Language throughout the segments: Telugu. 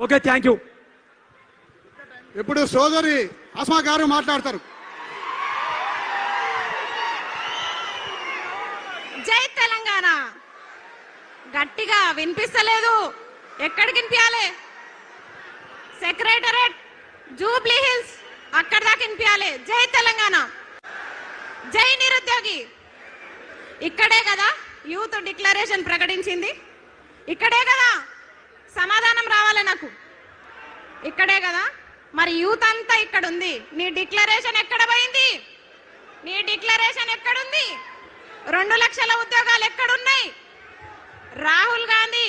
Okay, thank you. ఇప్పుడు సోదరి అస్మా గారు మాట్లాడతారు. జై తెలంగాణ. గట్టిగా వినిపిస్తలేదు. ఎక్కడికి వినిపించాలి? సెక్రటరేట్, జూబ్లీ హిల్స్, అక్కడ దాకా వినిపించాలి. జై తెలంగాణ, జై నిరుద్యోగి. ఇక్కడే కదా యూత్ డిక్లరేషన్ ప్రకటించింది. ఇక్కడే కదా సమాధానం రావాలి నాకు. ఇక్కడే కదా. మరి యూత్ అంతా ఇక్కడ ఉంది. నీ డిక్లరేషన్ ఎక్కడ పోయింది? నీ డిక్లరేషన్ ఎక్కడుంది? 2 లక్షల ఉద్యోగాలు ఎక్కడున్నాయి? రాహుల్ గాంధీ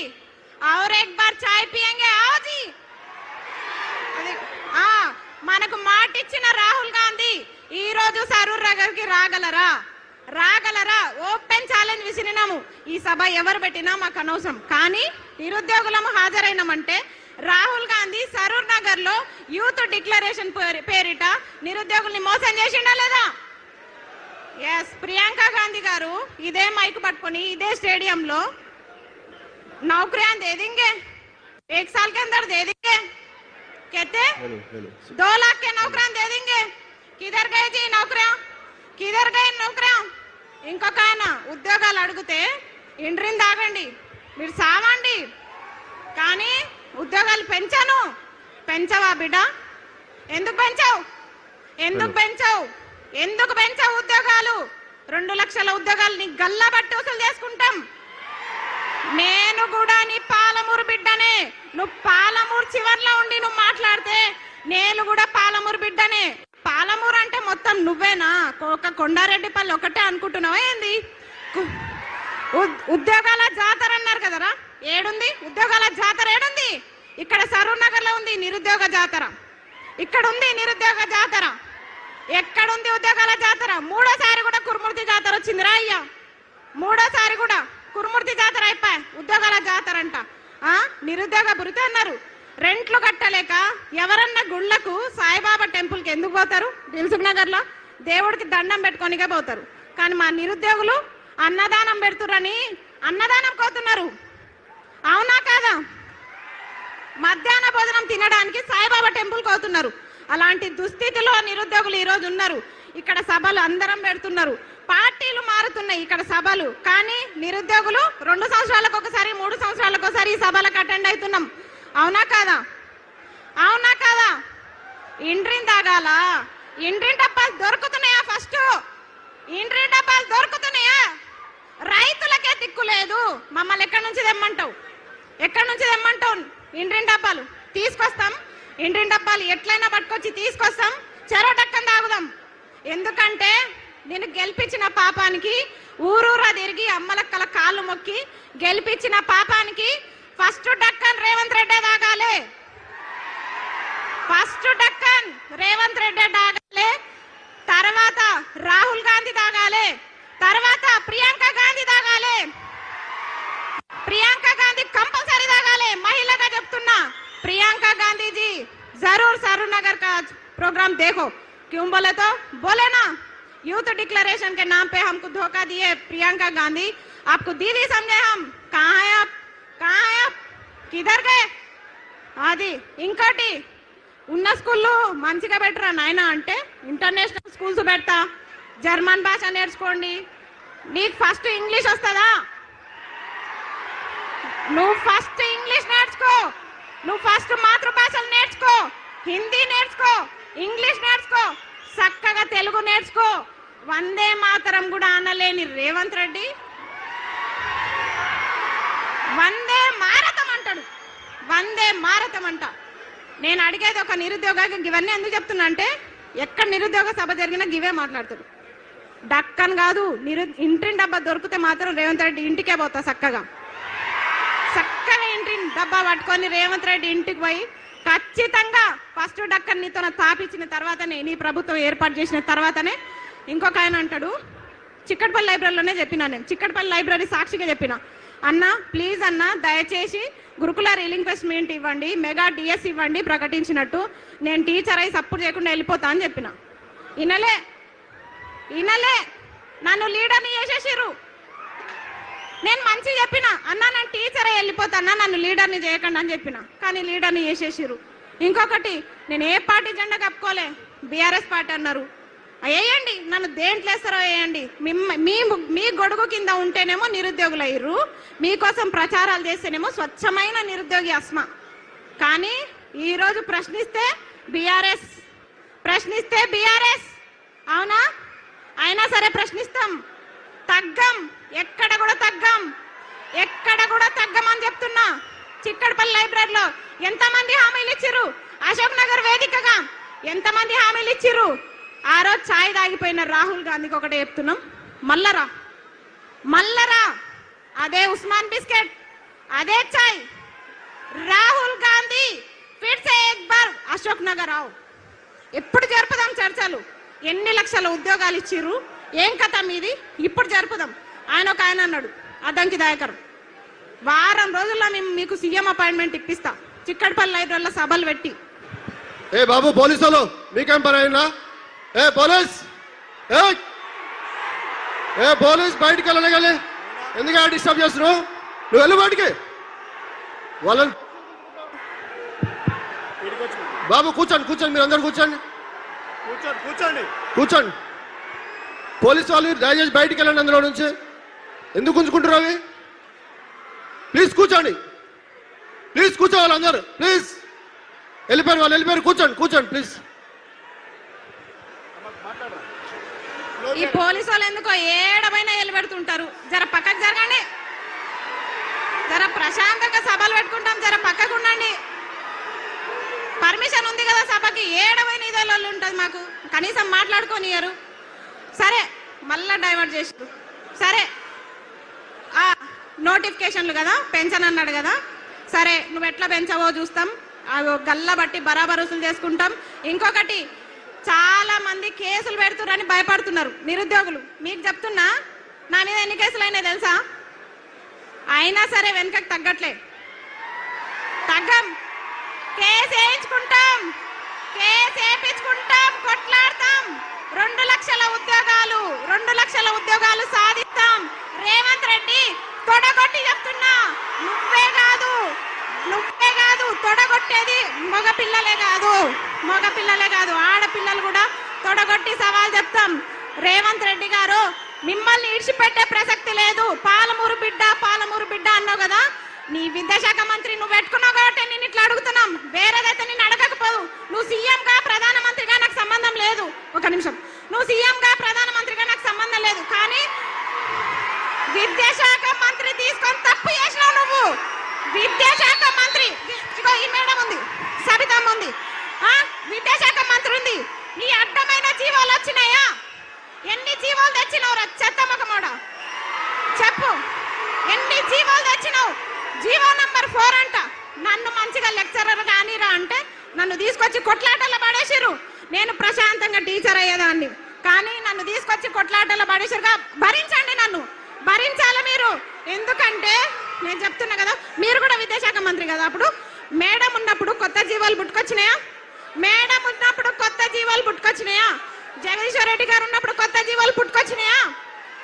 और एक बार चाय पियेंगे आओ जी. మనకు మాట ఇచ్చిన రాహుల్ గాంధీ ఈ రోజు సరూర్ నగర్కి రాగలరా? ఓపెన్ ఛాలెంజ్ విసిరినాము. ఈ సభ ఎవరు పెట్టినా మాకు అనవసరం. కానీ నిరుద్యోగులము హాజరైనామంటే రాహుల్ గాంధీ సరూర్ నగర్ లో యూత్ డిక్లరేషన్ పేరిట నిరుద్యోగుల్ని మోసం చేసిండా లేదా? ఎస్, ప్రియాంక గాంధీ గారు ఇదే మైక్ పట్టుకొని ఇదే స్టేడియంలో नौकरियां दे देंगे, 1 साल के अंदर दे देंगे, कहते 2 लाख के नौकरियां दे देंगे. किधर गए जी नौकरियां? किधर गए नौकरियां? ఇంకొక ఆయన ఉద్యోగాలు అడిగితే ఇండ్రిని తాగండి, మీరు సావండి, కానీ ఉద్యోగాలు పెంచవా బిడ్డ? ఎందుకు పెంచావు ఉద్యోగాలు? 2 లక్షల ఉద్యోగాలు నీ గల్లా బట్టి వసూలు చేసుకుంటాం. నేను కూడా నీ పాలమూరు బిడ్డనే. నువ్వు పాలమూరు చివర్లో ఉండి నువ్వు మాట్లాడితే నేను కూడా పాలమూరు బిడ్డనే. పాలమూరు అంటే మొత్తం నువ్వేనా? ఒక కొండారెడ్డిపల్లి ఒకటే అనుకుంటున్నావా ఏంది? ఉద్యోగాల జాతర అన్నారు కదరా, ఏడుంది ఉద్యోగాల జాతర? ఏడుంది? ఇక్కడ సరూర్ నగర్ లో ఉంది నిరుద్యోగ జాతర. ఇక్కడ ఉంది నిరుద్యోగ జాతర. ఎక్కడుంది ఉద్యోగాల జాతర? 3వ సారి కూడా కురుమూర్తి జాతర వచ్చిందిరా అయ్యా. 3వ సారి కూడా కురుమూర్తి జాతర అయిపోయా, ఉద్యోగాల జాతర అంట. నిరుద్యోగ భృతి అన్నారు. రెంట్లు కట్టలేక ఎవరన్నా గుళ్ళకు సాయిబాబా టెంపుల్ కి ఎందుకు పోతారు? దిల్సుఖ్ నగర్ లో దేవుడికి దండం పెట్టుకోనికే పోతారు. కానీ మా నిరుద్యోగులు అన్నదానం పెడుతురని అన్నదానం కోతున్నారు. అవునా కాదా? మధ్యాహ్న భోజనం తినడానికి సాయిబాబా టెంపుల్ కోతున్నారు. అలాంటి దుస్థితిలో నిరుద్యోగులు ఈ రోజు ఉన్నారు. ఇక్కడ సభలు అందరం పెడుతున్నారు. పార్టీలు మారుతున్నాయి ఇక్కడ సభలు, కానీ నిరుద్యోగులు 2 సంవత్సరాలకు ఒకసారి 3 సంవత్సరాలకు ఒకసారి ఈ సభలకు అటెండ్ అవుతున్నాం. అవునా కాదా? ఇండ్రిని తాగాల? ఇండ్రి డబ్బాలు దొరుకుతున్నాయా? ఫస్ట్ ఇండ్రి డబ్బాలు దొరుకుతున్నాయా? రైతులకే దిక్కులేదు. మమ్మల్ని ఎక్కడి నుంచి తెమ్మంటావు? ఇండ్రి డబ్బాలు తీసుకొస్తాం. ఇండ్రి డబ్బాలు ఎట్లయినా పట్టుకొచ్చి తీసుకొస్తాం. చెరో డక్కన తాగుదాం. ఎందుకంటే నేను గెలిపించిన పాపానికి ఊరూరా తిరిగి అమ్మలక్కల కాళ్ళు మొక్కి గెలిపించిన పాపానికి ఫస్ట్ డక్కన్ రేవంత్ రెడ్డి తాగాలి. తర్వాత రాహుల్ గాంధీ తాగాలి. తర్వాత ప్రియాంక గాంధీ తాగాలి. ప్రియాంక గాంధీ కంపల్సరీ తాగాలి. మహిళగా చెప్తున్నా, प्रियंका गांधी जी जरूर सरूर नगर का प्रोग्राम देखो. क्यों बोले तो बोले ना, यूथ डिक्लेरेशन के नाम पे हमको धोखा दिए प्रियंका गांधी. आपको दीदी समझे हम. कहाँ है आप? किधर गए? అది ఇంకోటి ఉన్న స్కూల్లో మంచిగా పెట్టరా నాయన అంటే ఇంటర్నేషనల్ స్కూల్స్ పెడతా, జర్మన్ భాష నేర్చుకోండి. నీకు ఫస్ట్ ఇంగ్లీష్ వస్తుందా? నువ్వు ఫస్ట్ ఇంగ్లీష్ నేర్చుకో. నువ్వు ఫస్ట్ మాతృభాషలు నేర్చుకో. హిందీ నేర్చుకో, ఇంగ్లీష్ నేర్చుకో, చక్కగా తెలుగు నేర్చుకో. వందే మాతరం కూడా అనలేని రేవంత్ రెడ్డి వందే మారతం అంటాడు. వందే మారతం అంట. నేను అడిగేది ఒక నిరుద్యోగ, ఇవన్నీ ఎందుకు చెప్తున్నా అంటే ఎక్కడ నిరుద్యోగ సభ జరిగినా గివే మాట్లాడతాడు. డక్కన్ కాదు, ఇంటిని డబ్బా దొరికితే మాత్రం రేవంత్ రెడ్డి ఇంటికే పోతా. చక్కగా ఇంటిని డబ్బా పట్టుకొని రేవంత్ రెడ్డి ఇంటికి పోయి ఖచ్చితంగా ఫస్ట్ డక్కన్ నీతో తాపించిన తర్వాతనే, నీ ప్రభుత్వం ఏర్పాటు చేసిన తర్వాతనే. ఇంకొక ఆయన అంటాడు, చిక్కడపల్లి లైబ్రరీలోనే చెప్పినా, నేను చిక్కడపల్లి లైబ్రరీ సాక్షిగా చెప్పిన, అన్న ప్లీజ్ అన్న దయచేసి గురుకుల రీలింక్వెస్ట్మెంట్ ఇవ్వండి, మెగా డిఎస్ ఇవ్వండి ప్రకటించినట్టు. నేను టీచర్ అయి సపోర్ట్ చేయకుండా వెళ్ళిపోతా అని చెప్పిన. ఇనలే నన్ను లీడర్ని చేసేసిర్రు. నేను మంచిగా చెప్పిన, అన్నా నేను టీచరే వెళ్ళిపోతానా, నన్ను లీడర్ని చేయకండి అని చెప్పిన, కానీ లీడర్ని చేసేసిరు. ఇంకొకటి, నేను ఏ పార్టీ జెండా కప్పుకోలే, బీఆర్ఎస్ పార్టీ అన్నారు. వేయండి, నన్ను దేంట్లో వేస్తారో వేయండి. మీ గొడుగు కింద ఉంటేనేమో నిరుద్యోగులు అయ్యారు, మీకోసం ప్రచారాలు చేస్తేనేమో స్వచ్ఛమైన నిరుద్యోగి అస్మా. కానీ ఈరోజు ప్రశ్నిస్తే బీఆర్ఎస్, అవునా? అయినా సరే ప్రశ్నిస్తాం, తగ్గం, ఎక్కడ కూడా తగ్గం అని చెప్తున్నా. చిక్కడపల్లి లైబ్రరీలో ఎంతమంది హామీలు ఇచ్చిర్రు, అశోక్ నగర్ వేదికగా ఎంతమంది హామీలు ఇచ్చిర్రు. ఆ రోజు ఛాయ్ తాగిపోయిన రాహుల్ గాంధీకి ఒకటే చెప్తున్నాం, మల్లరా అదే ఉస్మాన్ బిస్కెట్, అదే ఛాయ్. రాహుల్ గాంధీ ఫిర్ సే ఏక్ బార్ అశోక్ నగర్ ఆవు. ఎప్పుడు జరుపుదాం చర్చలు, ఎన్ని లక్షల ఉద్యోగాలు ఇచ్చిర్రు, ఏం కథ మీది, ఇప్పుడు జరుపుదాం. ఆయన అన్నాడు, అద్దంకి దయాకర్, వారం రోజుల్లో మేము మీకు సీఎం అపాయింట్మెంట్ ఇప్పిస్తాం, చిక్కడపల్లి లైబ్రరీలో సభలు పెట్టి. ఏ బాబు పోలీసులు మీకేం పని అయినా? ఏ పోలీస్ బయటికి వెళ్ళగలి, ఎందుకు డిస్టర్బ్ చేస్తున్నావు? నువ్వు వెళ్ళు బయటికి. వాళ్ళని బాబు కూర్చోండి, మీరు అందరు కూర్చోండి. పోలీసు వాళ్ళు దయచేసి బయటికి వెళ్ళండి అందులో నుంచి. ఎందుకు ఉంచుకుంటారు అవి? ప్లీజ్ కూర్చోండి, కూర్చోవాలి అందరు, ప్లీజ్. వెళ్ళిపోయారు, కూర్చోండి ప్లీజ్. ఈ పోలీసు వాళ్ళు ఎందుకో ఏడమైనా పెడుతుంటారు. జర పక్కకు జరగండి, జర ప్రశాంతంగా సభలు పెట్టుకుంటాం, జర పక్కకు ఉండండి. పర్మిషన్ ఉంది కదా సభకి, ఏడమైన ఇదేళ్ళు ఉంటుంది మాకు, కనీసం మాట్లాడుకోనియరు. సరే మళ్ళా డైవర్ట్ చేసారు. సరే నోటిఫికేషన్లు కదా, పెన్షన్ అన్నాడు కదా, సరే నువ్వు ఎట్లా పెంచావో చూస్తాం, గల్ల బట్టి బరాబర్ వసూలు చేసుకుంటాం. ఇంకొకటి, చాలా మంది కేసులు పెడుతున్నారని భయపడుతున్నారు నిరుద్యోగులు. మీకు చెప్తున్నా, నా మీద ఎన్ని కేసులు అయినాయి తెలుసా? అయినా సరే వెనుకకు తగ్గం, కేసు వేయించుకుంటాం, కొట్లాడతాం. 2 లక్షల ఉద్యోగాలు సాధిస్తాం. రేవంత్ రెడ్డి తొడగొట్టి చెప్తున్నా, నువ్వే కాదు తొడగొట్టేది మగపిల్లలే కాదు, ఆడపిల్లలు కూడా తొడగొట్టి సవాల్ చెప్తాం. రేవంత్ రెడ్డి గారు, మిమ్మల్ని ఇడిచిపెట్టే ప్రసక్తి లేదు. పాలమూరు బిడ్డ అన్నావు కదా, నీ విద్యాశాఖ మంత్రి నువ్వు పెట్టుకున్నావు కాబట్టి నేను ఇట్లా అడుగుతున్నాం, వేరేదైతే నేను అడగకపోదు. నువ్వు సీఎంగా ప్రధానమంత్రిగా నాకు సంబంధం లేదు. ఒక నిమిషం, నువ్వు సీఎంగా ప్రధానమంత్రిగా నాకు సంబంధం లేదు, కానీ విద్యాశాఖ మంత్రి తీసుకొని తప్పు చేసినావు నువ్వు. విద్యాశాఖ మంత్రి, ఈ మేడం ఉంది, సబితమ్మ ఉంది, విద్యాశాఖ మంత్రి ఉంది. నీ అడ్డమైన జీవాలు వచ్చినాయా? ఎన్ని జీవాలు తెచ్చినావు రా చెత్తమ్మకమోడ? చెప్పు, ఎన్ని జీవాలు తెచ్చినావు? జీవో నంబర్ 4 అంట. నన్ను మంచిగా లెక్చరర్ కానీరా అంటే నన్ను తీసుకొచ్చి కొట్లాటల్లో పడేసిరు. నేను ప్రశాంతంగా టీచర్ అయ్యేదాన్ని, కానీ నన్ను తీసుకొచ్చి కొట్లాటల్లో పడేసిరుగా. భరించండి, నన్ను భరించాలి మీరు. ఎందుకంటే నేను చెప్తున్నా కదా, మీరు కూడా విద్యాశాఖ మంత్రి కదా, అప్పుడు మేడం ఉన్నప్పుడు కొత్త జీవాలు పుట్టుకొచ్చినాయా? జగదీశ్వర్ రెడ్డి గారు ఉన్నప్పుడు కొత్త జీవాలు పుట్టుకొచ్చినాయా?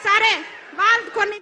సరే, వాళ్ళు కొన్ని